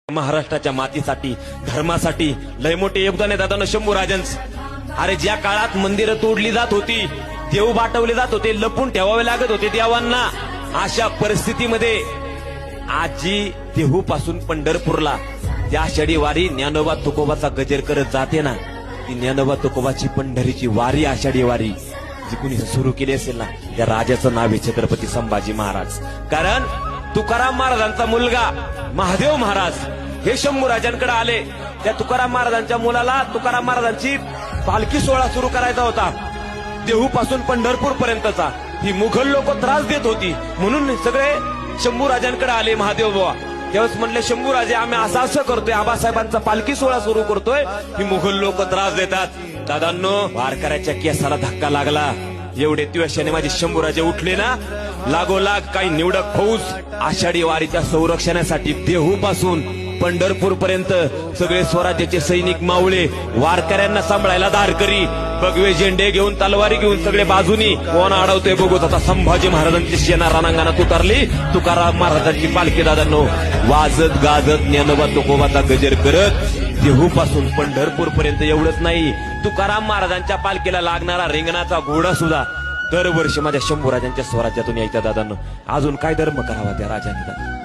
महाराष्ट्राच्या मातीसाठी धर्मासाठी लय मोठे योगदान आहे दादा शंभू राजांचं। अरे ज्या काळात मंदिरं तोडली जात होती, देव बाटवले जात होते, लपून ठेवावे लागत होते देवांना, अशा परिस्थितीमध्ये आजी देहू पासून पंढरपूरला त्या आषाढी वारी ज्ञानोबा तुकोबाचा गजर करत जाते ना, ती ज्ञानोबा तुकोबाची पंढरीची वारी आषाढी वारी जी कुणी सुरू केली असेल ना, त्या राजाचं नाव आहे छत्रपती संभाजी महाराज। कारण तुकाराम महाराजांचा मुलगा महादेव महाराज हे शंभू राजांकडे आले। त्या तुकाराम महाराजांच्या मुलाला तुकाराम महाराजांची पालखी सोहळा सुरू करायचा होता, देहू पासून पंढरपूर पर्यंतचा। ही मुघल लोक त्रास देत होती, म्हणून सगळे शंभू राजांकडे आले महादेव बुवा। त्यावेळेस म्हणले शंभू राजे आम्ही असं करतोय, आबासाहेबांचा पालखी सोहळा सुरू करतोय, ही मुघल लोक त्रास देतात। दादांनो वारकऱ्याच्या केसाला धक्का लागला, एवढे दिवसाने माझे शंभू राजे उठले ना, लागोलाग काही निवडक फौज आषाढी वारीच्या संरक्षणासाठी देहू पासून पंढरपूर पर्यंत सगळे स्वराज्याचे सैनिक मावळे वारकऱ्यांना सांभाळायला धारकरी भगवे झेंडे घेऊन तलवारी घेऊन सगळे बाजूनी कोण अडवतोय बघूच। आता संभाजी महाराजांची सेना रणांगणात उतरली, तुकाराम महाराजांची पालखी दादांनो वाजत गाजत ज्ञानोबा तुकोबाचा गजर करत देहू पासून पंढरपूर पर्यंत। एवढंच नाही, तुकाराम महाराजांच्या पालखीला लागणारा रिंगणाचा घोडा सुद्धा दरवर्षी माझ्या शंभू राजांच्या स्वराज्यातून यायचा दादांनो। अजून काय धर्म करावा त्या राजांनी।